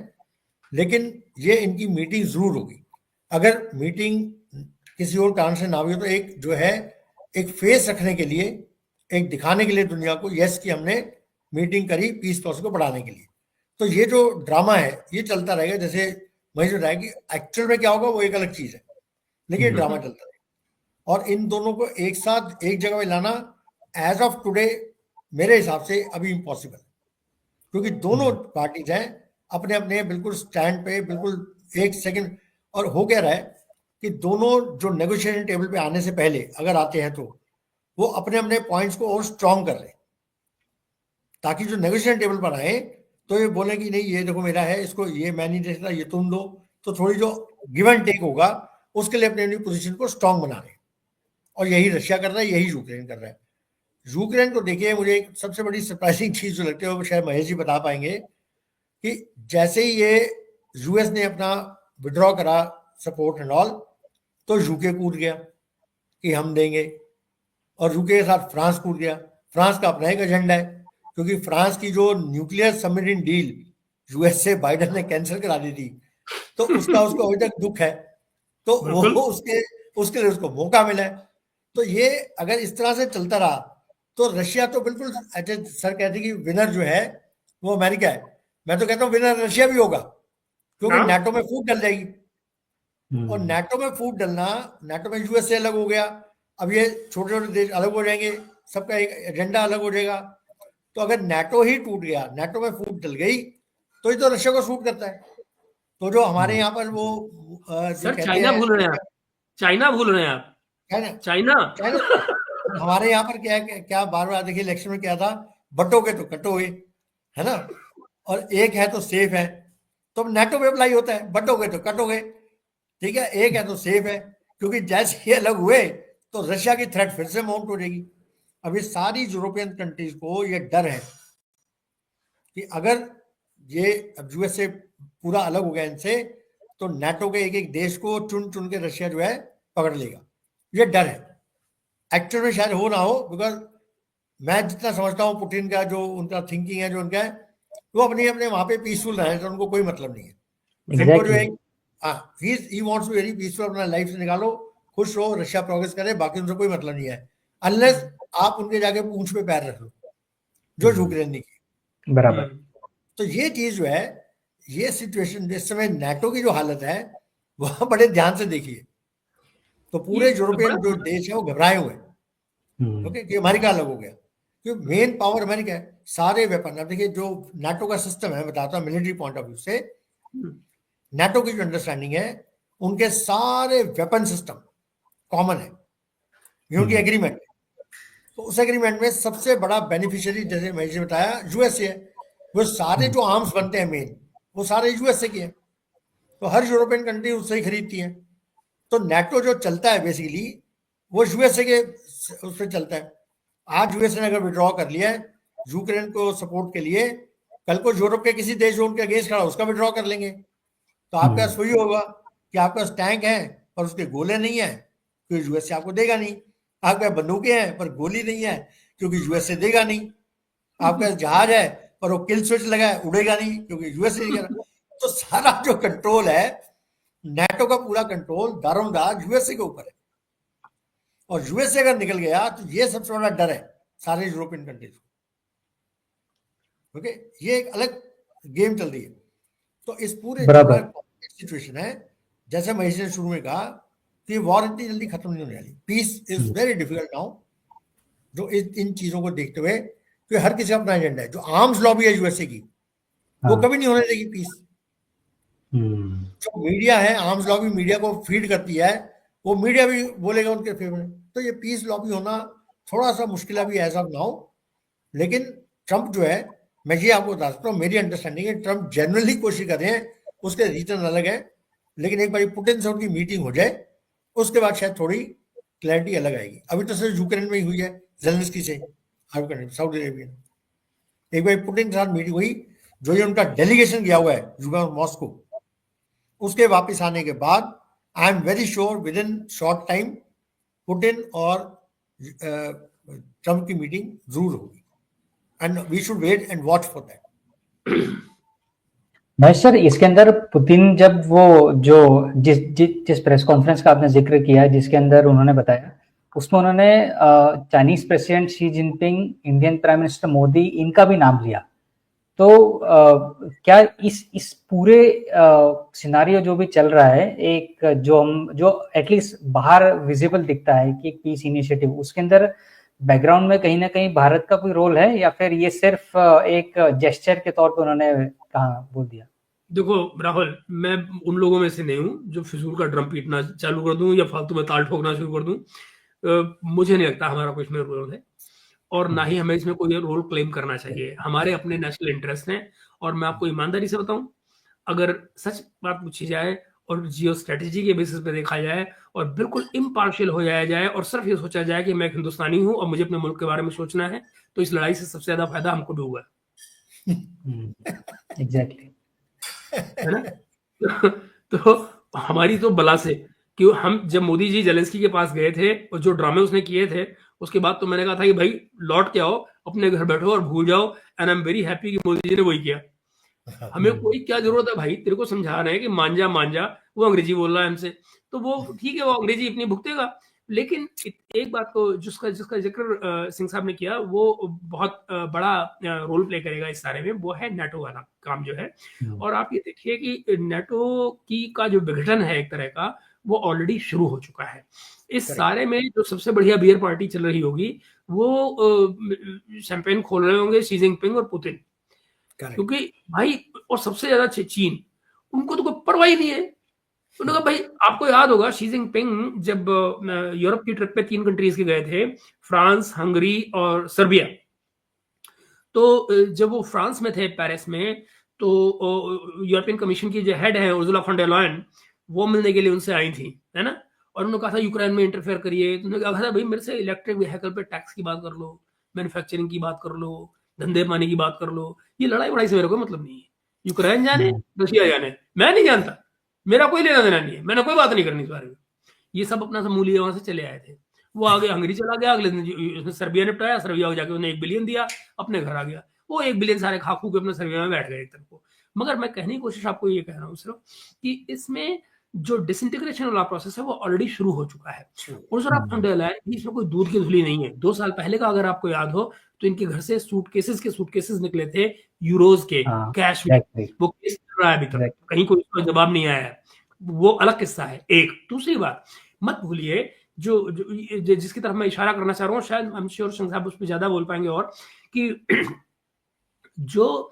[SPEAKER 2] लेकिन ये इनकी मीटिंग जरूर होगी। अगर मीटिंग किसी और कारण से ना हुई तो एक जो है एक फेस रखने के लिए, एक दिखाने के लिए दुनिया को यस कि हमने मीटिंग करी पीस प्रोसेस को बढ़ाने के लिए। तो ये जो ड्रामा है ये चलता रहेगा, जैसे महेश ने बताया कि एक्चुअल में क्या होगा वो एक अलग चीज है, लेकिन ये ड्रामा चलता रहेगा। और इन दोनों को एक साथ एक जगह पे लाना एज ऑफ टुडे मेरे हिसाब से अभी इम्पॉसिबल, क्योंकि दोनों पार्टीज हैं अपने अपने बिल्कुल स्टैंड पे, बिल्कुल एक सेकंड। और हो क्या रहा है कि दोनों जो नेगोशिएशन टेबल पे आने से पहले अगर आते हैं तो वो अपने अपने पॉइंट्स को और स्ट्रॉन्ग कर रहे हैं, ताकि जो नेगोशिएशन टेबल पर आए तो ये बोले कि नहीं ये देखो मेरा है, इसको ये मैं नहीं दे सकता, ये तुम दो। तो थोड़ी जो गिव एंड टेक होगा उसके लिए अपनी अपनी पोजीशन को स्ट्रॉन्ग बना रहे हैं। और यही रशिया कर रहा है, यही यूक्रेन कर रहा है। यूक्रेन को देखिए, मुझे एक सबसे बड़ी सरप्राइजिंग चीज जो लगती है वो शायद महेश जी बता पाएंगे, कि जैसे ही ये यूएस ने अपना विड्रॉ करा सपोर्ट एंड ऑल, तो यूके कूद गया कि हम देंगे, और यूके के साथ फ्रांस कूद गया। फ्रांस का अपना एक एजेंडा है, क्योंकि फ्रांस की जो न्यूक्लियर सबमरीन डील यूएस से बाइडेन ने कैंसिल करा दी थी, तो उसका उसको अभी तक दुख है, तो वो उसके लिए उसको मौका मिला है। तो ये अगर इस तरह से चलता रहा तो रशिया तो बिल्कुल, सर कहते कि विनर जो है वो अमेरिका है, मैं तो कहता हूँ विनर रशिया भी होगा, क्योंकि नाटो में फूट डल जाएगी। और नाटो में फूट डलना, नाटो में यूएस से अलग हो गया, अब ये छोटे छोटे देश अलग हो जाएंगे, सबका एक एजेंडा अलग हो जाएगा। तो अगर नाटो ही टूट गया, नाटो में फूट डल गई, तो ये तो रशिया को सूट करता है। तो जो हमारे यहाँ पर वो
[SPEAKER 3] सर चाइना भूल रहे हैं आप, चाइना भूल रहे हैं आप, चाइना
[SPEAKER 2] हमारे यहाँ पर क्या है, क्या बार बार देखिए इलेक्शन में क्या था, बटोगे तो कटोगे, है ना, और एक है तो सेफ है, तो अब नाटो में अप्लाई होता है, बटोगे तो कटोगे, ठीक है, एक है तो सेफ है, क्योंकि जैसे ही अलग हुए तो रशिया की थ्रेट फिर से माउंट हो जाएगी। अभी सारी यूरोपियन कंट्रीज को ये डर है कि अगर ये अब यूएस से पूरा अलग हो गया इनसे, तो नाटो के एक एक देश को चुन चुन के रशिया जो है पकड़ लेगा, ये डर है। एक्चुअल में शायद हो ना हो, बिकॉज मैं जितना समझता हूँ पुतिन का जो उनका थिंकिंग है, जो उनका है, वो अपने अपने वहां पे पीसफुल रहे, तो उनको कोई मतलब नहीं है। उनको जो है he wants to very peaceful, अपना लाइफ से निकालो, खुश रहो, रशिया प्रोग्रेस करे, बाकी उनसे कोई मतलब नहीं है, अनलेस आप उनके जाके पूंछ पे पैर रख लो, जो यूक्रेन ने की
[SPEAKER 1] बराबर।
[SPEAKER 2] तो ये चीज जो है, ये सिचुएशन जिस समय नाटो की जो हालत है वह बड़े ध्यान से देखिए, तो पूरे यूरोपियन जो देश है वो घबराए हुए हैं, ओके, कि अमेरिका अलग हो गया, क्योंकि मेन पावर अमेरिका है, सारे वेपन। अब देखिए जो नाटो का सिस्टम है, बताता हूँ मिलिट्री पॉइंट ऑफ व्यू से, नाटो की जो अंडरस्टैंडिंग है, उनके सारे वेपन सिस्टम कॉमन है, ये उनकी एग्रीमेंट। तो उस एग्रीमेंट में सबसे बड़ा बेनिफिशियरी, जैसे महेश ने बताया, यूएस है। वो सारे जो आर्म्स बनते हैं मेन, वो सारे यूएस से किए, तो हर यूरोपियन कंट्री उससे ही खरीदती है। तो नाटो जो चलता है बेसिकली वो यूएसए के उससे चलता है। आज यूएसए ने अगर विड्रॉ कर लिया है यूक्रेन को सपोर्ट के लिए, कल को यूरोप के किसी देश जो उनके अगेंस्ट खड़ा उसका विड्रॉ कर लेंगे, तो आपके पास वही होगा कि आपके पास टैंक है पर उसके गोले नहीं है, क्योंकि यूएसए आपको देगा नहीं। आपके पास बंदूकें हैं पर गोली नहीं है, क्योंकि यूएसए देगा नहीं। आपके पास जहाज है पर वो किल स्विच लगा है, उड़ेगा नहीं, क्योंकि यूएसए नहीं करा। तो सारा जो कंट्रोल है, नाटो का पूरा कंट्रोल दारोमदार यूएसए के ऊपर है। और यूएसए अगर निकल गया तो ये सबसे बड़ा डर है सारे यूरोपियन कंट्रीज को। ओके, ये एक अलग गेम चल रही है। तो इस पूरे जो बड़ा सिचुएशन है, जैसे महेश ने शुरू में कहा कि वॉर इतनी जल्दी खत्म नहीं होने वाली, peace is very difficult now. जो इन चीजों को देखते हुए कि हर किसी का अपना एजेंडा है, जो आर्म्स लॉबी है यूएसए की, वो कभी नहीं होने देगी पीस। जो मीडिया है, आर्म्स लॉबी मीडिया को फीड करती है, वो मीडिया भी बोलेगा उनके फेवर में। तो ये पीस लॉबी होना थोड़ा सा मुश्किल है अभी एज ऑफ नाउ। लेकिन ट्रंप जो है, मैं ये आपको बता सकता हूँ, मेरी अंडरस्टैंडिंग है ट्रंप जेन्युइनली कोशिश कर रहे हैं, उसके रीजन अलग है। लेकिन एक बार पुतिन से उनकी मीटिंग हो जाए, उसके बाद शायद थोड़ी क्लैरिटी अलग आएगी। अभी तो सिर्फ यूक्रेन में ही हुई है, जेलेंस्की से, सऊदी अरेबिया। एक बार पुतिन के साथ मीटिंग हुई, जो ये उनका डेलीगेशन गया हुआ है मॉस्को, उसके वापस आने के बाद I am very sure within short time Putin और ट्रंप की मीटिंग जरूर होगी, and we should wait and watch for that.
[SPEAKER 1] Mahesh sir, इसके अंदर पुतिन जब वो जो जिस प्रेस कॉन्फ्रेंस का आपने जिक्र किया, जिसके अंदर उन्होंने बताया, उसमें उन्होंने Chinese president Xi Jinping, Indian prime minister Modi, इनका भी नाम लिया। तो क्या इस पूरे सिनारियो जो भी चल रहा है, एक जो एटलीस्ट बाहर विजिबल दिखता है कि पीस इनिशिएटिव, उसके अंदर बैकग्राउंड में कहीं ना कहीं भारत का कोई रोल है, या फिर ये सिर्फ एक जेस्चर के तौर पे उन्होंने कहा बोल दिया?
[SPEAKER 3] देखो राहुल, मैं उन लोगों में से नहीं हूं जो फिजूल का ड्रम पीटना चालू कर दूं या फालतू में ताल ठोकना शुरू कर दूं। मुझे नहीं लगता हमारा कुछ में रोल है, और ना ही हमें इसमें कोई रोल क्लेम करना चाहिए। हमारे अपने नेशनल इंटरेस्ट हैं, और मैं आपको ईमानदारी से बताऊं, अगर सच बात पूछी जाए और जियो स्ट्रेटेजी के बेसिस पे देखा जाए और बिल्कुल इम्पार्शियल हो जाया जाए और सिर्फ ये सोचा जाए कि मैं एक हिंदुस्तानी हूं और मुझे अपने मुल्क के बारे में सोचना है, तो इस लड़ाई से सबसे ज्यादा फायदा हमको भी हुआ
[SPEAKER 1] एग्जैक्टली,
[SPEAKER 3] है ना। तो हमारी तो बला से कि हम जब मोदी जी जेलेंस्की के पास गए थे और जो ड्रामे उसने किए थे, उसके बाद तो मैंने कहा था कि भाई लौट के आओ, अपने घर बैठो और भूल जाओ। And I am very happy कि मोदी जी ने वही किया। हमें कोई क्या जरूरत है भाई, तेरे को समझा रहे हैं कि मांझा मांझा, वो अंग्रेजी बोल रहा है हमसे, तो वो ठीक है, वो अंग्रेजी अपनी भुगतेगा। लेकिन एक बात को जिसका जिक्र सिंह साहब ने किया, वो बहुत बड़ा रोल प्ले करेगा इस सारे में, वो है नेटो वाला काम जो है। और आप ये देखिए कि नेटो की का जो विघटन है एक तरह का, वो ऑलरेडी शुरू हो चुका है। इस सारे में जो सबसे बढ़िया बियर पार्टी चल रही होगी, वो शैंपेन खोल रहे होंगे शी जिनपिंग और पुतिन, क्योंकि भाई, और सबसे ज्यादा चीन, उनको तो कोई परवाह ही नहीं है। उन्होंने कहा भाई, आपको याद होगा शी जिनपिंग जब यूरोप की ट्रिप पे 3 कंट्रीज के गए थे, फ्रांस, हंगरी और सर्बिया। तो जब वो फ्रांस में थे, पेरिस में, तो यूरोपियन कमीशन की जो हेड है उर्सुला फॉन डर लायन, वो मिलने के लिए उनसे आई थी, है ना। और उन्होंने कहा था यूक्रेन में इंटरफेयर करिए। तो उन्होंने कहा था भाई, मेरे से इलेक्ट्रिक व्हीकल पे टैक्स की बात कर लो, मैन्युफैक्चरिंग की बात कर लो, धंधे पानी की बात कर लो। ये लड़ाई वड़ाई से मेरे को मतलब नहीं है। यूक्रेन जाने, रशिया जाने, मैं नहीं जानता, मेरा कोई लेना देना नहीं है, मैंने कोई बात नहीं करनी इस बारे में। ये सब अपना समूह लिए वहां से चले आए थे। वो आगे हंगरी चला गया, अगले दिन उसने सर्बिया निपटाया, सर्बिया को जाके उन्हें 1 बिलियन दिया, अपने घर आ गया। वो 1 बिलियन सारे खाकू के अपने सर्बिया में बैठ गए एक तरफ को। मगर मैं कहने की कोशिश आपको ये कह रहा हूँ सिर्फ कि इसमें जो डिसइंटीग्रेशन वाला प्रोसेस है वो ऑलरेडी शुरू हो चुका है। उर्सुला फॉन डर लायन भी इसमें कोई दूध की धुली नहीं है। 2 साल पहले का अगर आपको याद हो, तो इनके घर से सूटकेसेस निकले थे यूरोज के, कैश में। वो केस चल रहा है अभी तक, कहीं कोई उसका जवाब नहीं आया है। वो अलग किस्सा है। एक दूसरी बात मत भूलिए, जो जिसकी तरफ मैं इशारा करना चाह रहा हूँ, शायद आई एम श्योर सिंह साहब उस पर ज्यादा बोल पाएंगे, और कि जो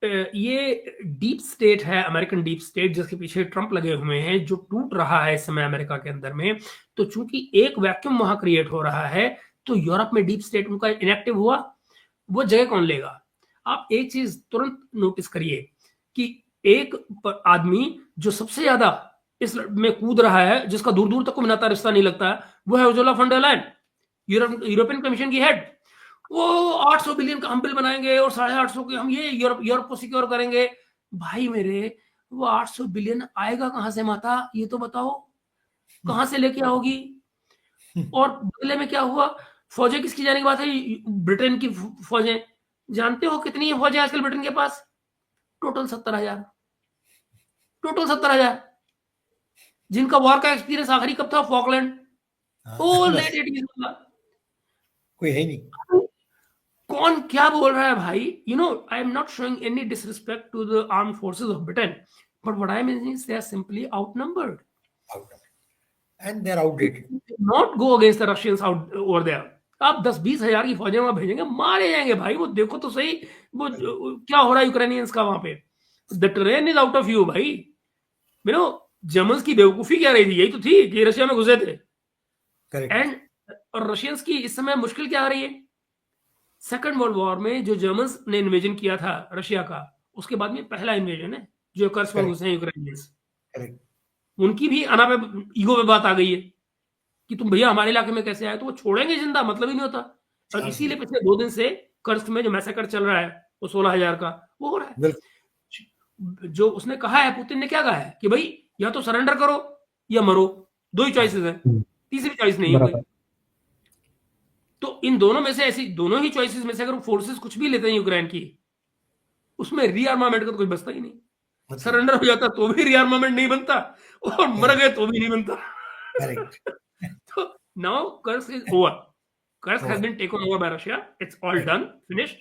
[SPEAKER 3] ये डीप स्टेट है, अमेरिकन डीप स्टेट, जिसके पीछे ट्रंप लगे हुए हैं, जो टूट रहा है इस समय अमेरिका के अंदर में, तो चूंकि एक वैक्यूम वहां क्रिएट हो रहा है, तो यूरोप में डीप स्टेट उनका इनएक्टिव हुआ, वो जगह कौन लेगा? आप एक चीज तुरंत नोटिस करिए कि एक आदमी जो सबसे ज्यादा इस में कूद रहा है, जिसका दूर दूर तक को नाता रिश्ता नहीं लगता है, वो है उर्सुला फॉन डर लायन, यूरोपियन कमीशन की हेड। वो 800 बिलियन का हम बिल बनाएंगे और 850 के हम ये यूरोप को सिक्योर करेंगे। भाई मेरे, वो 800 बिलियन आएगा कहां से माता, ये तो बताओ, कहां से लेके आओगी? और बदले में क्या हुआ? फौजें किसकी जाने की बात है? ब्रिटेन की फौजें। जानते हो कितनी फौजें आजकल ब्रिटेन के पास? टोटल 70,000। टोटल 70,000, जिनका वॉर का एक्सपीरियंस आखिरी कब था? फॉकलैंड। ओ
[SPEAKER 2] बस
[SPEAKER 3] लेट इट वाला
[SPEAKER 2] कोई है ही नहीं।
[SPEAKER 3] कौन क्या बोल रहा है भाई? You know, I am not showing any disrespect to the arm forces of Britain, but what I mean is they are simply outnumbered.
[SPEAKER 2] And they are outdated.
[SPEAKER 3] Not go against the Russians out over there. आप 10-20 हजार की फौजें वहां भेजेंगे, मारे जाएंगे भाई. वो देखो तो सही, वो क्या हो रहा है यूक्रेनियंस का वहां पे. The terrain is out of view भाई. यू नो, जर्मन्स की बेवकूफी क्या रही थी? यही तो थी कि रशिया में घुसे थे.
[SPEAKER 2] करेक्ट।
[SPEAKER 3] एंड और रशियंस की इस समय मुश्किल क्या आ रही है? सेकंड वर्ल्ड वॉर में जो जर्मन्स ने इन्वेजन किया था रशिया का, उसके बाद में पहला इन्वेजन है जो कर्स में घुसे हैं यूक्रेनियंस.
[SPEAKER 2] करेक्ट।
[SPEAKER 3] उनकी भी अना पे ईगो पे बात आ गई है कि तुम भैया हमारे इलाके में कैसे आए, तो वो छोड़ेंगे जिंदा, मतलब ही नहीं होता. और इसीलिए पिछले 2 दिन से कर्स्क में जो मैसेकर चल रहा है, वो 16,000 का वो हो रहा है. जो उसने कहा है, पुतिन ने क्या कहा है कि भाई या तो सरेंडर करो या मरो, 2 ही चॉइसेस हैं, तीसरी चॉइस नहीं है कोई. तो इन दोनों में से, ऐसी दोनों ही चॉइसेस में से अगर फोर्सेस कुछ भी लेते हैं यूक्रेन की, उसमें रीआर्मामेंट का तो कोई बचता ही नहीं. सरेंडर हो जाता तो भी रीआर्मामेंट नहीं बनता, और मर गए तो भी नहीं बनता. तो now Kursk is over. Kursk has been taken over by Russia. It's all done, finished.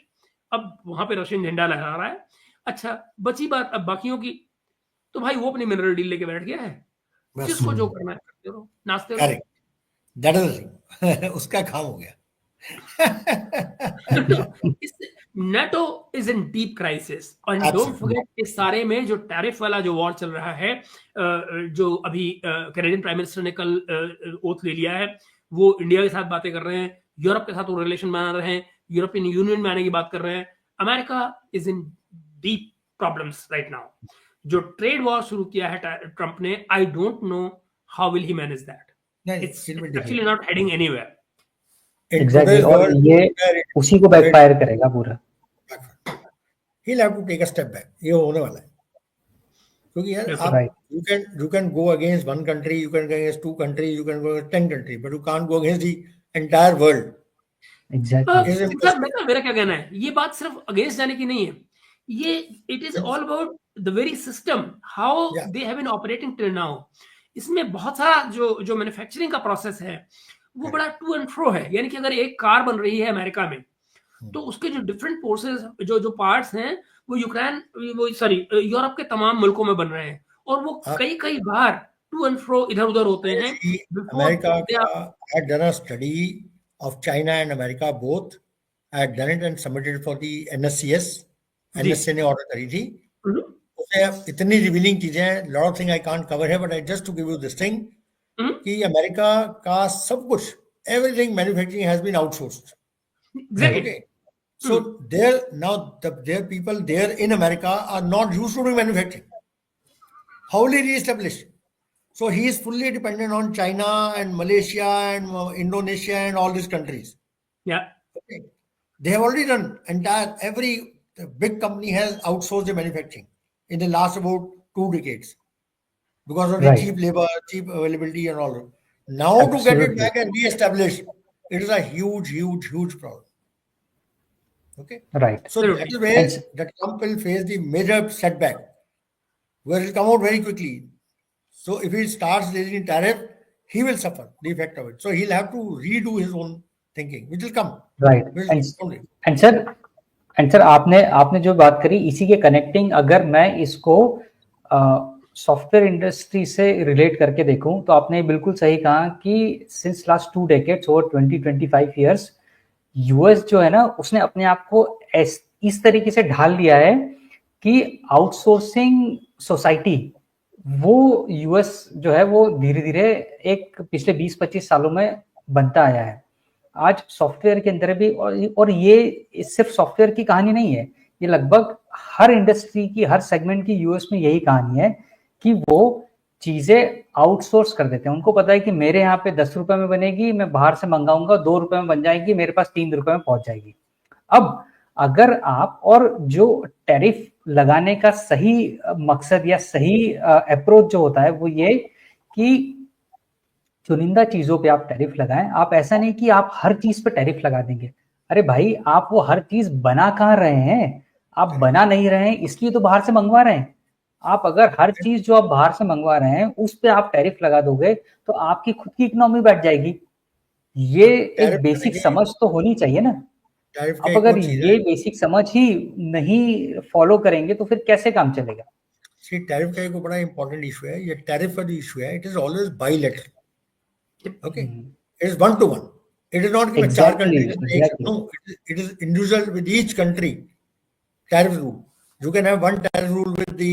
[SPEAKER 3] अब वहां पे रशियन झंडा लहरा रहा है. अच्छा, बची बात अब बाकियों की. तो भाई वो अपनी मिनरल डील लेके बैठ गया है. जिसको जो करना है करते रहो, नाचते रहो.
[SPEAKER 2] दैट इज उसका काम हो गया.
[SPEAKER 3] NATO is in deep crisis. And don't forget, इस सारे में जो टैरिफ वाला जो वॉर चल रहा है, जो अभी कैनेडियन प्राइम मिनिस्टर ने कल ओथ ले लिया है, वो इंडिया के साथ बातें कर रहे हैं, यूरोप के साथ वो रिलेशन बना रहे हैं, यूरोपियन यूनियन में आने की बात कर रहे हैं. America is in deep problems right now. जो ट्रेड वॉर शुरू किया है ट्रंप ने, I don't know how will he manage that. It's actually not heading anywhere.
[SPEAKER 1] Exactly. और ये उसी को बैकफायर करेगा पूरा.
[SPEAKER 2] He'll have to take a step back. ये होने वाला है. क्योंकि यार आप you can go against one country, you can go against 2 countries, you can go against 10 countries, but you can't go against the entire world.
[SPEAKER 3] Exactly. मेरा क्या कहना है, ये बात सिर्फ अगेंस्ट जाने की नहीं है, ये it is all about the very system, how they have been operating till now. इसमें बहुत सारा जो मैन्युफैक्चरिंग का प्रोसेस है वो बड़ा टू एंड फ्रो है. यानी कि अगर एक कार बन रही है अमेरिका में, तो उसके जो डिफरेंट फोर्सेस, जो पार्ट्स हैं, वो यूरोप के तमाम मुल्कों में बन रहे हैं, और वो कई बार टू एंड फ्रो इधर उधर होते हैं.
[SPEAKER 2] America I had done a study of China and America both. I had done it and submitted for the NSCS. NSC ने ऑर्डर करी थी. उसमें इतनी रिवीलिंग चीजें हैं, lot of things I can't cover here, but I just to give you this thing कि America का सब कुछ, everything manufacturing has been outsourced.
[SPEAKER 3] Exactly.
[SPEAKER 2] Okay. So their people there in America are not used to doing manufacturing. Wholly re-established. So he is fully dependent on China and Malaysia and Indonesia and all these countries.
[SPEAKER 3] Yeah.
[SPEAKER 2] Okay. They have already done every big company has outsourced their manufacturing in the last about 2 decades because of the cheap labor, cheap availability and all. Now to get it back and re-establish, it is a huge problem. Okay.
[SPEAKER 1] Right.
[SPEAKER 2] So that is where that Trump will face the major setback, where it will come out very quickly. So if he starts raising tariff, he will suffer the effect of it. So he'll have to redo his own thinking, which will come.
[SPEAKER 1] Right. And sir, आपने जो बात करी, इसी के connecting अगर मैं इसको software industry से रिलेट करके देखूं, तो आपने बिल्कुल सही कहा कि सिंस लास्ट 2 डेकेड्स और 20-25 ईयर्स यूएस जो है ना, उसने अपने आप को इस तरीके से ढाल लिया है कि आउटसोर्सिंग सोसाइटी, वो यूएस जो है वो धीरे धीरे एक पिछले 20-25 सालों में बनता आया है. आज सॉफ्टवेयर के अंदर भी, और ये सिर्फ सॉफ्टवेयर की कहानी नहीं है, ये लगभग हर इंडस्ट्री की, हर सेगमेंट की यूएस में यही कहानी है कि वो चीजें आउटसोर्स कर देते हैं. उनको पता है कि मेरे यहाँ पे 10 रुपए में बनेगी, मैं बाहर से मंगाऊंगा 2 रुपए में बन जाएगी, मेरे पास 3 रुपए में पहुंच जाएगी. अब अगर आप, और जो टैरिफ लगाने का सही मकसद या सही अप्रोच जो होता है वो ये कि चुनिंदा चीजों पे आप टैरिफ लगाएं. आप ऐसा नहीं कि आप हर चीज पे टैरिफ लगा देंगे. अरे भाई, आप वो हर चीज बना कहाँ रहे हैं? आप बना नहीं रहे हैं, इसलिए तो बाहर से मंगवा रहे हैं. आप अगर हर चीज जो आप बाहर से मंगवा रहे हैं उस पे आप टैरिफ लगा दोगे, तो आपकी खुद की इकोनॉमी बैठ जाएगी. ये एक
[SPEAKER 2] टैरिफ
[SPEAKER 1] बेसिक
[SPEAKER 2] करेंगे,
[SPEAKER 1] समझ तो होनी चाहिए ना।
[SPEAKER 2] टैरिफ का
[SPEAKER 1] अब
[SPEAKER 2] एक
[SPEAKER 1] अगर
[SPEAKER 2] और चीज
[SPEAKER 1] ये
[SPEAKER 2] है,
[SPEAKER 1] बेसिक समझ ही नहीं फॉलो करेंगे तो फिर कैसे काम चलेगा?
[SPEAKER 2] सी टैरिफ का एक बड़ा इंपॉर्टेंट इशू है, ये टैरिफ का जो इशू है, it is always bilateral, okay, it is one to one, it is not कि मैं चार
[SPEAKER 1] एग्जैक्टली,
[SPEAKER 2] कंट्री से एक,
[SPEAKER 1] exactly.
[SPEAKER 2] No, it is individual with each country tariff rule. You can have one tariff rule with the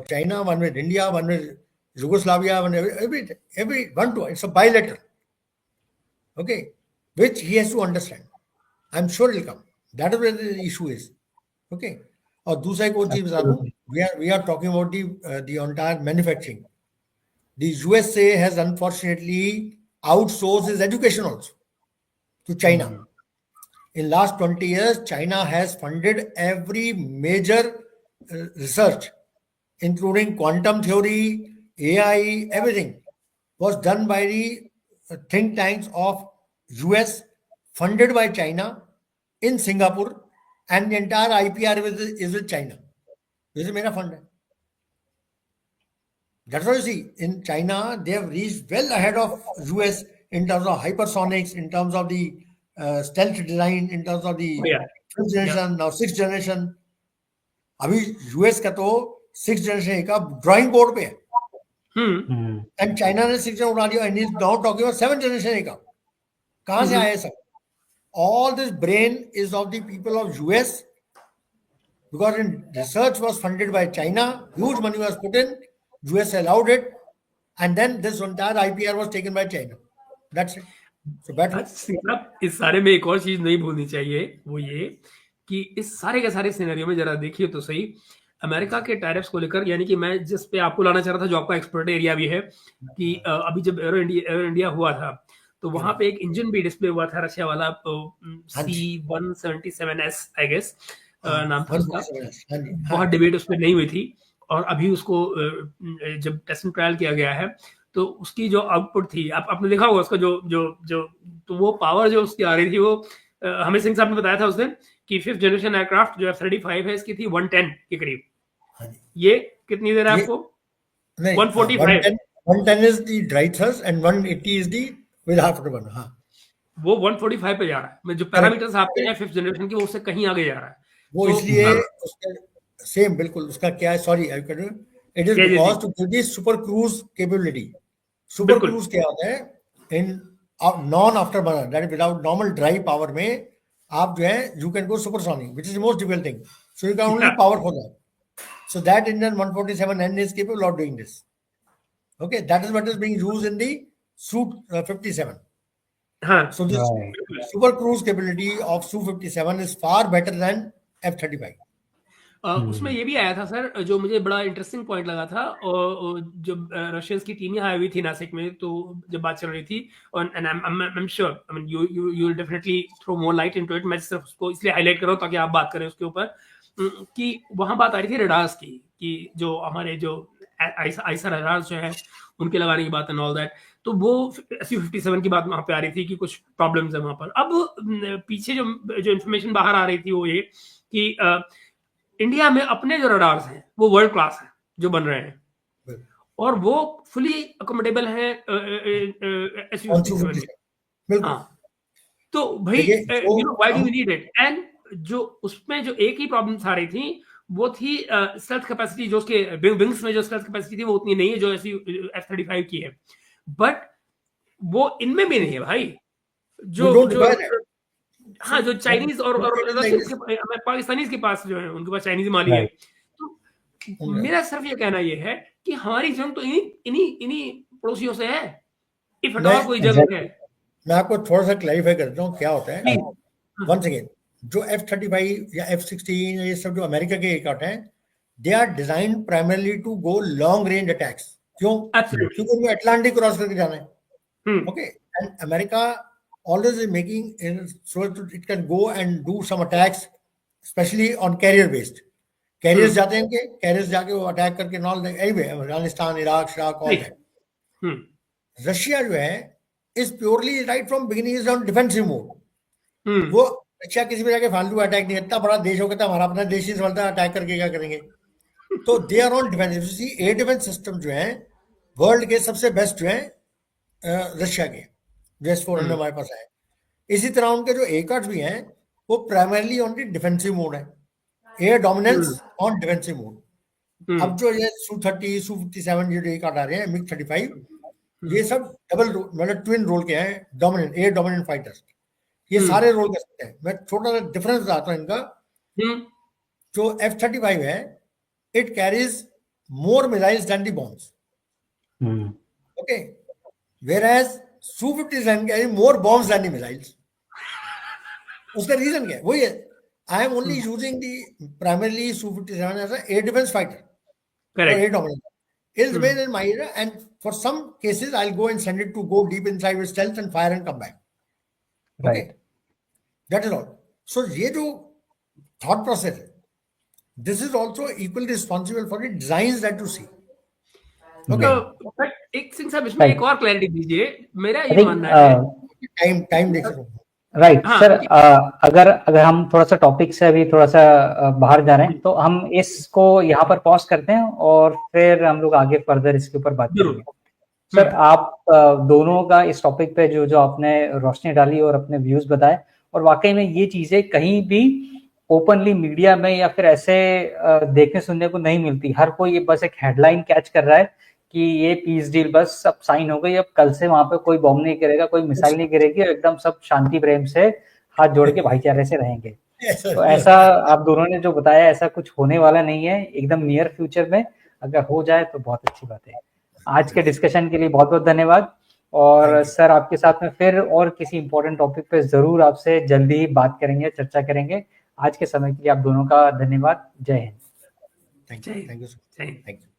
[SPEAKER 2] China, one with India, one with Yugoslavia, one every one to one. It's a bilateral, okay, which he has to understand. I'm sure it'll come. That is where the issue is, okay. और दूसरा एक और चीज बता दूं,
[SPEAKER 1] Absolutely.
[SPEAKER 2] we are talking about the entire manufacturing. The USA has unfortunately outsourced its education also to China. In last 20 years, China has funded every major research, including quantum theory, AI, everything was done by the think tanks of US, funded by China in Singapore, and the entire IPR is with China. This is मेरा fund है. That's why you see in China they have reached well ahead of US in terms of hypersonics, in terms of the stealth design, in terms of the
[SPEAKER 3] Yeah.
[SPEAKER 2] fifth
[SPEAKER 3] Yeah.
[SPEAKER 2] generation, now sixth generation. अभी US का तो six generation का drawing board पे है, and China ने six generation उड़ा दिया, and is now talking about seven generation का. कहां से आया सब? All this brain is of the people of US, because in research was funded by China, huge money was put in, US allowed it, and then this entire IPR was taken by China. That's it. So better.
[SPEAKER 3] इस सारे में एक और चीज नहीं भूलनी चाहिए, वो ये कि इस सारे के सारे सिनेरियो में जरा देखिए तो सही, अमेरिका के टैरिफ्स को लेकर, यानी कि मैं जिस पे आपको लाना चाह रहा था, जो आपका एक्सपर्ट एरिया भी है, कि अभी जब एरो इंडिया हुआ था तो वहां पे एक इंजन भी डिस्प्ले हुआ था रशिया वाला, C-177S आई गेस नाम था उसका. बहुत डिबेट उस पर नहीं हुई थी, और अभी उसको जब टेस्ट ट्रायल किया गया है तो उसकी जो आउटपुट थी, आपने देखा होगा उसका जो जो जो तो वो पावर जो उसकी आ रही थी, वो हमें सिंह साहब ने बताया था उस दिन कि फिफ्थ जनरेशन एयरक्राफ्ट जो F-35 है इसकी थी 110 के करीब. ये कितनी देर है आपको? 145.
[SPEAKER 2] 110 is the dry thrust and 180 is the with half afterburner. हाँ,
[SPEAKER 3] वो 145 पे जा रहा है. जो पैरामीटर्स आपके हैं फिफ्थ जनरेशन के, वो उससे कहीं आगे जा रहा है.
[SPEAKER 2] वो इसलिए उसका सेम बिल्कुल उसका क्या है, sorry I can, it is because to give the super cruise capability. Super cruise क्या होता है? In non afterburner, that is without normal dry power में आप जो है you can go supersonic, which is the most difficult thing. So you can only power for that. So that engine 147N is capable of doing this. Okay, that is what is being used in the Su-57. So this super cruise capability of Su-57 is far better than F-35.
[SPEAKER 3] उसमें ये भी आया था sir, जो मुझे बड़ा interesting point लगा था, और जब रशियंस की टीम यहाँ आई हुई थी नासिक में, तो जब बात चल रही थी, और I'm sure, I mean you will definitely throw more light into it. मैं सिर्फ उसको इसलिए हाईलाइट कर रहा हूँ ताकि आप बात करें उसके ऊपर, कि वहां बात आ रही थी रडार्स की, कि जो हमारे जो आइसा रडार्स जो है उनके लगाने की बात एंड ऑल दैट. तो वो Su-57 की बात वहां पे आ रही थी कि कुछ प्रॉब्लम्स है वहां पर. अब पीछे जो इन्फॉर्मेशन बाहर आ रही थी वो ये कि इंडिया में अपने जो रडार्स हैं वो वर्ल्ड क्लास हैं जो बन रहे हैं, और वो फुली अकोमोडेबल हैं Su-57 में. हाँ, तो भाई why do we need it? And जो उसमें जो एक ही प्रॉब्लम आ रही थी वो थी स्टेल्थ कैपेसिटी, जो उसके विंग्स में जो स्टेल्थ कैपेसिटी थी वो उतनी नहीं है जो F-35 की है, बट वो इनमें भी नहीं है भाई. जो हाँ, जो चाइनीज और पाकिस्तानी के पास जो है, उनके पास चाइनीज माली है. तो मेरा सिर्फ ये कहना ये है कि हमारी जंग तो इन्हीं पड़ोसियों से है, इफ एट ऑल कोई जंग है.
[SPEAKER 2] मैं आपको थोड़ा सा क्लैरिफाई करता हूँ क्या होता है. वंस अगेन, जो F-35 या F-16 ये सब जो अमेरिका के एयरक्राफ्ट हैं, they are design primarily to go long range attacks. क्यों? क्योंकि उनको अटलांटिक क्रॉस करके जाना है. Okay, and America always is making so it can go and do some attacks, especially on carrier based. Carriers जाते हैं कि carriers जाके वो अटैक करके नॉल anyway, अफगानिस्तान, इराक, शाक, all that. रशिया जो है is purely right from beginning is on defensive mode. वो रशिया किसी भी जाके फालतू अटैक नहीं करता. बड़ा देश हो कहता हमारा अपना देश ही चलता है, अटैक करके क्या करेंगे? तो they are on defensive. See air defence system जो है वर्ल्ड के सबसे बेस्ट जो है रशिया के, जो S-400 हमारे पास है। इसी तरह उनके जो एयरक्राफ्ट भी हैं वो primarily on the defensive mode है, air dominance on defensive mode. अब जो ये Su-30, Su-57 जो एयरक्राफ्ट आ रहे हैं, MiG-35, ये सब डबल मतलब ट्विन रोल के हैं, डोमिनेंट एयर डोमिनेंट फाइटर्स, ये सारे रोल कर सकते हैं। मैं छोटा सा डिफरेंस बताता हूँ इनका। जो F-35 है, it carries more missiles than the bombs, okay, whereas Su-57 carry more bombs than the missiles. उसका रीजन क्या है? वही है, I am only using the primarily Su-57 as a air defence fighter,
[SPEAKER 3] Correct.
[SPEAKER 2] air dominant. It'll remain in my area, and for some cases, I'll go and send it to go deep inside with stealth and fire and come back. Okay,
[SPEAKER 1] Right.
[SPEAKER 2] that is all. So ये जो thought process है, this is also equally responsible for the designs that you see. Okay.
[SPEAKER 3] But एक सिंह साहब इसमें एक और clarity दीजिए। मेरा
[SPEAKER 1] I
[SPEAKER 3] ये
[SPEAKER 1] think,
[SPEAKER 3] मानना है,
[SPEAKER 2] टाइम देख रहा हूँ।
[SPEAKER 1] राइट
[SPEAKER 3] हाँ,
[SPEAKER 1] सर, अगर हम थोड़ा सा टॉपिक से अभी थोड़ा सा बाहर जा रहे हैं, तो हम इसको यहाँ पर पॉज करते हैं और फिर हम लोग आगे फर्दर इसके ऊपर बात करेंगे। सर, आप दोनों का इस टॉपिक पे जो आपने रोशनी डाली और अपने व्यूज बताए, और वाकई में ये चीजें कहीं भी ओपनली मीडिया में या फिर ऐसे देखने सुनने को नहीं मिलती। हर कोई ये बस एक हेडलाइन कैच कर रहा है कि ये पीस डील बस अब साइन हो गई, अब कल से वहां पे कोई बॉम्ब नहीं गिरेगा, कोई मिसाइल नहीं गिरेगी, और एकदम सब शांति प्रेम से हाथ जोड़ के भाईचारे से रहेंगे। तो ऐसा आप दोनों ने जो बताया, ऐसा कुछ होने वाला नहीं है एकदम नियर फ्यूचर में। अगर हो जाए तो बहुत अच्छी बात है। आज के डिस्कशन के लिए बहुत बहुत धन्यवाद। और सर, आपके साथ में फिर और किसी इंपॉर्टेंट टॉपिक पे जरूर आपसे जल्दी ही बात करेंगे, चर्चा करेंगे। आज के समय के लिए आप दोनों का धन्यवाद। जय हिंद।
[SPEAKER 2] Thank you.